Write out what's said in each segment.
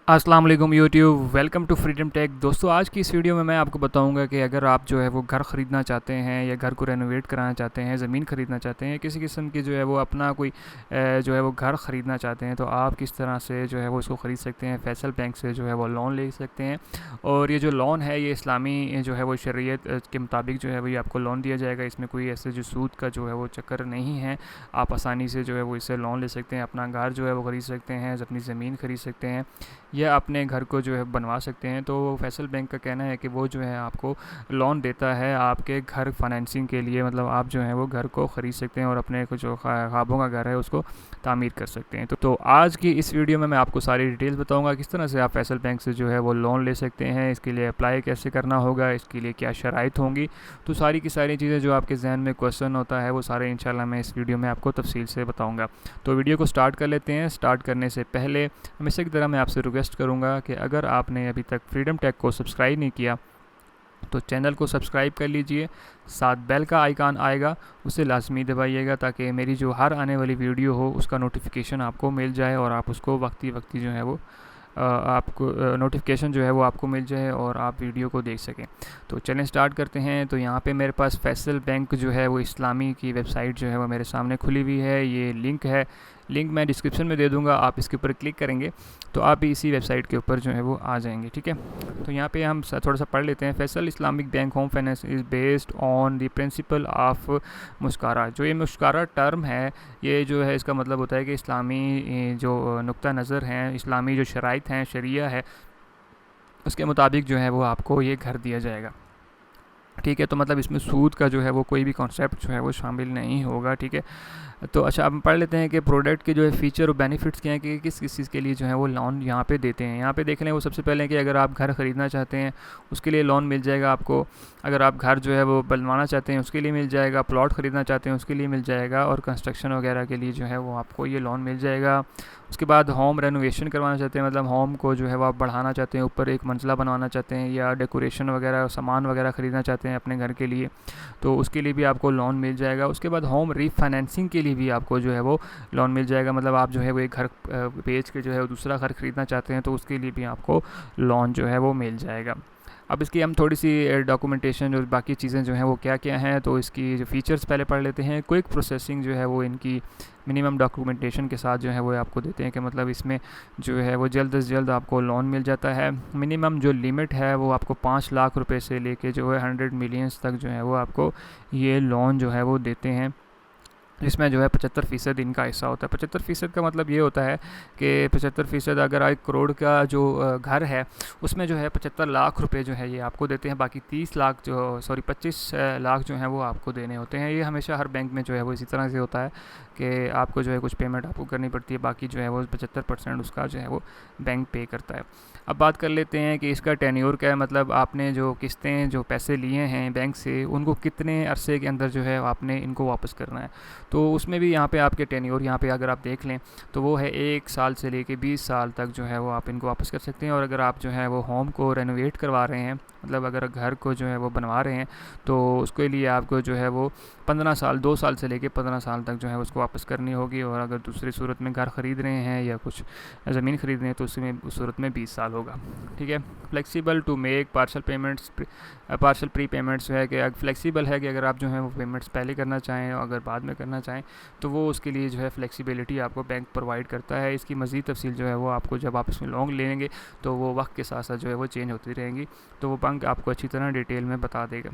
अस्सलाम वालेकुम YouTube, welcome to Freedom Tech. दोस्तों, आज की इस वीडियो में मैं आपको बताऊंगा कि अगर आप जो है वो घर ख़रीदना चाहते हैं या घर को रेनोवेट कराना चाहते हैं, ज़मीन ख़रीदना चाहते हैं, किसी किस्म की जो है वो अपना कोई जो है वो घर ख़रीदना चाहते हैं, तो आप किस तरह से जो है वो इसको ख़रीद सकते हैं। फैसल बैंक से जो है वो लोन ले सकते हैं, और ये जो लोन है ये इस्लामी जो है वो शरीयत के मुताबिक जो है वो ये आपको लोन दिया जाएगा। इसमें कोई ऐसे जो सूद का जो है वो चक्कर नहीं है। आप आसानी से जो है वो इससे लोन ले सकते हैं, अपना घर जो है वो ख़रीद सकते हैं, अपनी ज़मीन ख़रीद सकते हैं, या अपने घर को जो है बनवा सकते हैं। तो फैसल बैंक का कहना है कि वो जो है आपको लोन देता है आपके घर फाइनेंसिंग के लिए, मतलब आप जो है वो घर को ख़रीद सकते हैं और अपने को जो ख्वाबों का घर है उसको तामीर कर सकते हैं। तो आज की इस वीडियो में मैं आपको सारी डिटेल्स बताऊंगा किस तरह से आप फैसल बैंक से जो है वो लोन ले सकते हैं, इसके लिए अप्लाई कैसे करना होगा, इसके लिए क्या शराइत होंगी। तो सारी की सारी चीज़ें जो आपके जहन में क्वेश्चन होता है वो सारे इंशाल्लाह मैं इस वीडियो में आपको तफसील से बताऊँगा। तो वीडियो को स्टार्ट कर लेते हैं। स्टार्ट करने से पहले हमेशा की तरह मैं आपसे रिक्वेस्ट करूंगा कि अगर आपने अभी तक फ्रीडम टेक को सब्सक्राइब नहीं किया तो चैनल को सब्सक्राइब कर लीजिए, साथ बेल का आइकन आएगा उसे लाजमी दबाइएगा ताकि मेरी जो हर आने वाली वीडियो हो उसका नोटिफिकेशन आपको मिल जाए और आप उसको वक्ती जो है वो आपको नोटिफिकेशन जो है वो आपको मिल जाए और आप वीडियो को देख सकें। तो चलें स्टार्ट करते हैं। तो यहाँ पे मेरे पास फैसल बैंक जो है वो इस्लामी की वेबसाइट जो है वो मेरे सामने खुली हुई है। ये लिंक मैं डिस्क्रिप्शन में दे दूँगा, आप इसके ऊपर क्लिक करेंगे तो आप भी इसी वेबसाइट के ऊपर जो है वो आ जाएंगे। ठीक है, तो यहाँ पे हम थोड़ा सा पढ़ लेते हैं। Faisal Islamic bank home finance is based on the principle of मुस्कारा। जो ये मुस्कारा टर्म है, ये जो है इसका मतलब होता है कि इस्लामी जो नुक्ता नज़र हैं, इस्लामी जो शराइत हैं, शरिया है, उसके मुताबिक जो है वो आपको ये घर दिया जाएगा। ठीक है, तो मतलब इसमें सूद का जो है वो कोई भी कॉन्सेप्ट जो है वो शामिल नहीं होगा। ठीक है, तो अच्छा अब पढ़ लेते हैं कि प्रोडक्ट के जो है फ़ीचर और बेनिफिट्स क्या हैं, कि किस किस चीज़ के लिए जो है वो लोन यहाँ पे देते हैं। यहाँ पे देख लें, वो सबसे पहले कि अगर आप घर ख़रीदना चाहते हैं उसके लिए लोन मिल जाएगा आपको। अगर आप घर जो है वो बनवाना चाहते हैं उसके लिए मिल जाएगा। प्लॉट ख़रीदना चाहते हैं उसके लिए मिल जाएगा, और कंस्ट्रक्शन वगैरह के लिए जो है वो आपको ये लोन मिल जाएगा। उसके बाद होम रेनोवेशन करवाना चाहते हैं, मतलब होम को जो है वो आप बढ़ाना चाहते हैं, ऊपर एक मंजिला बनवाना चाहते हैं, या डेकोरेशन वगैरह सामान वगैरह ख़रीदना चाहते हैं अपने घर के लिए, तो उसके लिए भी आपको लोन मिल जाएगा। उसके बाद होम रीफाइनेंसिंग के लिए भी आपको जो है वो लोन मिल जाएगा, मतलब आप जो है वो एक घर बेच के जो है वो दूसरा घर ख़रीदना चाहते हैं तो उसके लिए भी आपको लोन जो है वो मिल जाएगा। अब इसकी हम थोड़ी सी डॉक्यूमेंटेशन और बाकी चीज़ें जो हैं वो क्या क्या हैं, तो इसकी जो फ़ीचर्स पहले पढ़ लेते हैं। क्विक प्रोसेसिंग जो है वो इनकी मिनिमम डॉक्यूमेंटेशन के साथ जो है वो आपको देते हैं, कि मतलब इसमें जो है वो जल्द से जल्द आपको लोन मिल जाता है। मिनिमम जो लिमिट है वो आपको 5 लाख रुपए से लेके जो है 100 मिलियंस तक जो है वो आपको ये लोन जो है वो देते हैं, जिसमें जो है 75% इनका हिस्सा होता है। 75% का मतलब ये होता है कि 75% अगर 1 करोड़ का जो घर है उसमें जो है 75 लाख रुपए जो है ये आपको देते हैं, बाकी 25 लाख जो हैं वो आपको देने होते हैं। ये हमेशा हर बैंक में जो है वो इसी तरह से होता है कि आपको जो है कुछ पेमेंट आपको करनी पड़ती है, बाकी जो है वो 75% उसका जो है वो बैंक पे करता है। अब बात कर लेते हैं कि इसका टेन्योर क्या है, मतलब आपने जो किस्तें जो पैसे लिए हैं बैंक से उनको कितने अरसे के अंदर जो है आपने इनको वापस करना है। तो उसमें भी यहाँ पे आपके टेन्योर यहाँ पे अगर आप देख लें तो वो है 1 साल से लेके 20 साल तक जो है वो आप इनको वापस कर सकते हैं। और अगर आप जो है वो होम को रेनोवेट करवा रहे हैं, मतलब अगर घर को जो है वो बनवा रहे हैं, तो उसके लिए आपको जो है वो 15 साल 2 साल से लेके 15 साल तक जो है उसको वापस करनी होगी। और अगर दूसरी सूरत में घर ख़रीद रहे हैं या कुछ ज़मीन ख़रीद रहे हैं तो उसमें उस सूरत में 20 साल होगा। ठीक है, flexible to make partial prepayments है कि फ्लेक्सिबल है कि अगर आप जो है वो पेमेंट्स पहले करना चाहें और अगर बाद में करना चाहें तो वो उसके लिए जो है फ्लेक्सिबिलिटी आपको बैंक प्रोवाइड करता है। इसकी मज़ीद तफसील जो है वो आपको जब आप इसमें लोन लेंगे तो वो वक्त के साथ साथ जो है वो चेंज होती रहेंगी, तो वो बैंक आपको अच्छी तरह डिटेल में बता देगा।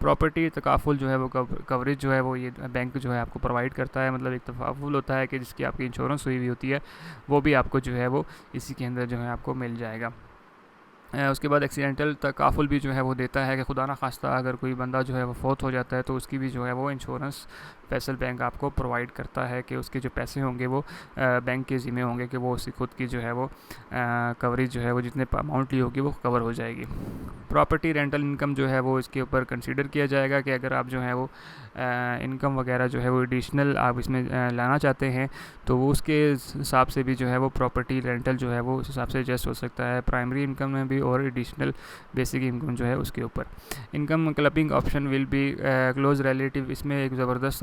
प्रॉपर्टी तकाफुल जो है वो कवरेज जो है वो ये बैंक जो है आपको प्रोवाइड करता है, मतलब एक तकाफुल होता है कि जिसकी आपकी इंश्योरेंस हुई होती है वो भी आपको जो है वो इसी के अंदर जो है आपको मिल जाएगा। उसके बाद एक्सीडेंटल तकाफुल भी जो है वो देता है कि खुदा ना खास्ता अगर कोई बंदा जो है वो फौत हो जाता है तो उसकी भी जो है वो इंश्योरेंस फैसल बैंक आपको प्रोवाइड करता है, कि उसके जो पैसे होंगे वो बैंक के ज़िम्मे होंगे, कि वो उसकी खुद की जो है वो कवरेज जो है वो जितने अमाउंट ली होगी वो कवर हो जाएगी। प्रॉपर्टी रेंटल इनकम जो है वो इसके ऊपर कंसीडर किया जाएगा, कि अगर आप जो है वो इनकम वगैरह जो है वो एडिशनल आप इसमें लाना चाहते हैं तो वो उसके हिसाब से भी जो है वो प्रॉपर्टी रेंटल जो है वो उस हिसाब से एडजस्ट हो सकता है, प्राइमरी इनकम में भी और एडिशनल बेसिक इनकम जो है उसके ऊपर। Income clubbing option will be close relative, इसमें एक ज़बरदस्त